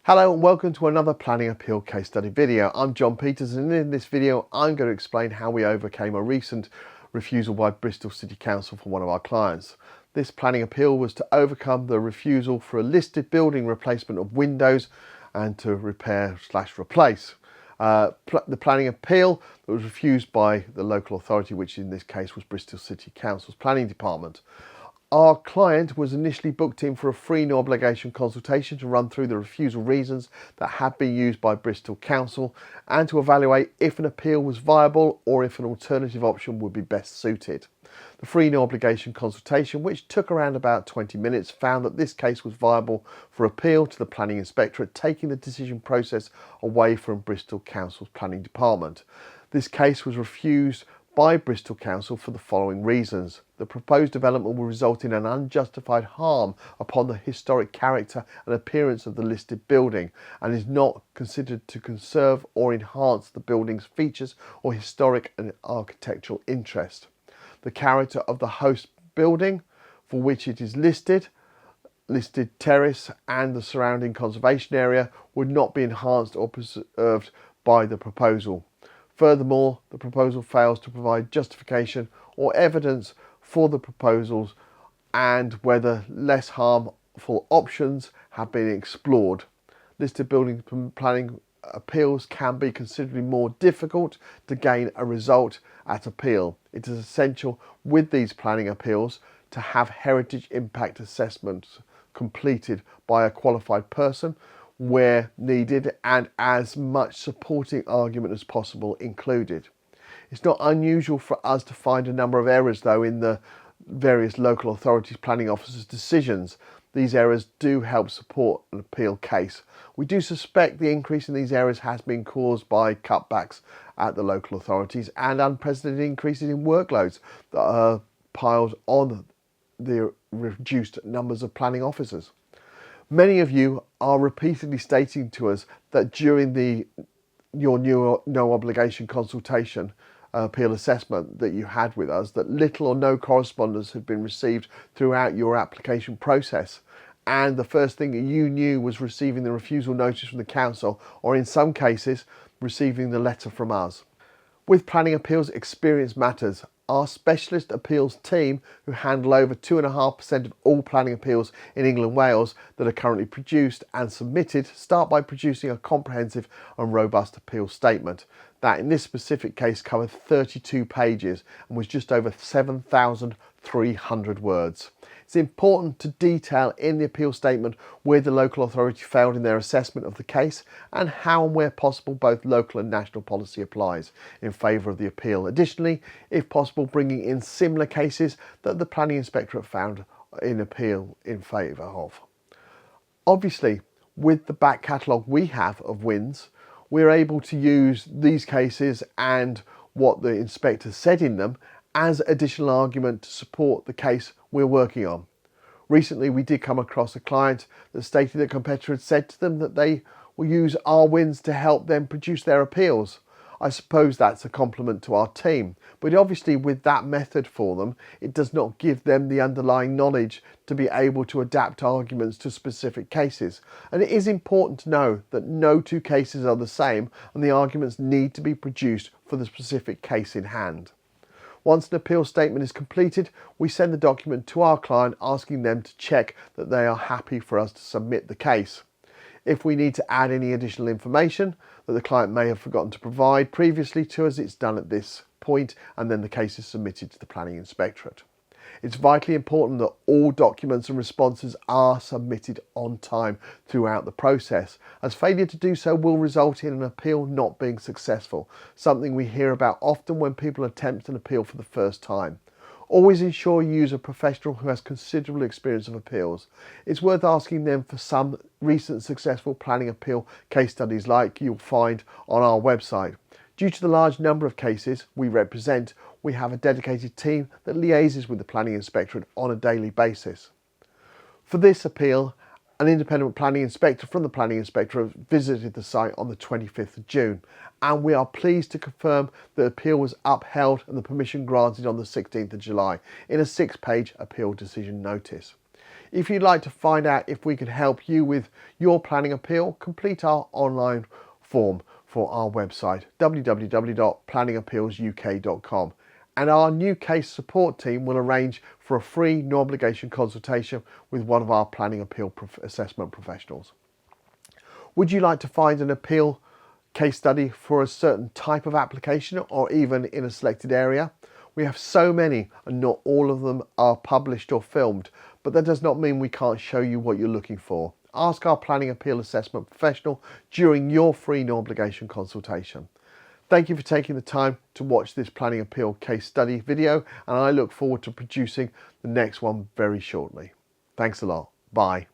Hello and welcome to another planning appeal case study video. I'm John Peters, and in this video I'm going to explain how we overcame a recent refusal by Bristol City Council for one of our clients. This planning appeal was to overcome the refusal for a listed building replacement of windows and to repair/replace. The planning appeal that was refused by the local authority, which in this case was Bristol City Council's planning department. Our client was initially booked in for a free no obligation consultation to run through the refusal reasons that had been used by Bristol Council and to evaluate if an appeal was viable or if an alternative option would be best suited. The free no obligation consultation, which took around about 20 minutes, found that this case was viable for appeal to the Planning Inspectorate, taking the decision process away from Bristol Council's planning department. This case was refused by Bristol Council for the following reasons. The proposed development will result in an unjustified harm upon the historic character and appearance of the listed building and is not considered to conserve or enhance the building's features or historic and architectural interest. The character of the host building for which it is listed terrace and the surrounding conservation area would not be enhanced or preserved by the proposal. Furthermore, the proposal fails to provide justification or evidence for the proposals and whether less harmful options have been explored. Listed building planning appeals can be considerably more difficult to gain a result at appeal. It is essential with these planning appeals to have heritage impact assessments completed by a qualified person where needed and as much supporting argument as possible included. It's not unusual for us to find a number of errors though in the various local authorities planning officers' decisions. These errors do help support an appeal case. We do suspect the increase in these errors has been caused by cutbacks at the local authorities and unprecedented increases in workloads that are piled on the reduced numbers of planning officers. Many of you are repeatedly stating to us that during your new no obligation consultation appeal assessment that you had with us, that little or no correspondence had been received throughout your application process. And the first thing you knew was receiving the refusal notice from the council, or in some cases, receiving the letter from us. With planning appeals, experience matters. Our specialist appeals team, who handle over 2.5% of all planning appeals in England and Wales that are currently produced and submitted, start by producing a comprehensive and robust appeal statement. That in this specific case covered 32 pages and was just over 7,300 words. It's important to detail in the appeal statement where the local authority failed in their assessment of the case and how and where possible both local and national policy applies in favour of the appeal. Additionally, if possible, bringing in similar cases that the Planning Inspectorate found in appeal in favour of. Obviously, with the back catalogue we have of wins, we're able to use these cases and what the inspector said in them as additional argument to support the case we're working on. Recently, we did come across a client that stated that a competitor had said to them that they will use our wins to help them produce their appeals. I suppose that's a compliment to our team, but obviously with that method for them, it does not give them the underlying knowledge to be able to adapt arguments to specific cases. And it is important to know that no two cases are the same and the arguments need to be produced for the specific case in hand. Once an appeal statement is completed, we send the document to our client asking them to check that they are happy for us to submit the case. If we need to add any additional information that the client may have forgotten to provide previously to us, it's done at this point and then the case is submitted to the Planning Inspectorate. It's vitally important that all documents and responses are submitted on time throughout the process, as failure to do so will result in an appeal not being successful, something we hear about often when people attempt an appeal for the first time. Always ensure you use a professional who has considerable experience of appeals. It's worth asking them for some recent successful planning appeal case studies like you'll find on our website. Due to the large number of cases we represent, we have a dedicated team that liaises with the Planning Inspectorate on a daily basis. For this appeal, an independent planning inspector from the Planning Inspectorate visited the site on the 25th of June, and we are pleased to confirm the appeal was upheld and the permission granted on the 16th of July in a 6-page appeal decision notice. If you'd like to find out if we can help you with your planning appeal, complete our online form for our website www.planningappealsuk.com, and our new case support team will arrange for a free no obligation consultation with one of our planning appeal assessment professionals. Would you like to find an appeal case study for a certain type of application or even in a selected area? We have so many and not all of them are published or filmed, but that does not mean we can't show you what you're looking for. Ask our planning appeal assessment professional during your free no obligation consultation. Thank you for taking the time to watch this planning appeal case study video, and I look forward to producing the next one very shortly. Thanks a lot. Bye.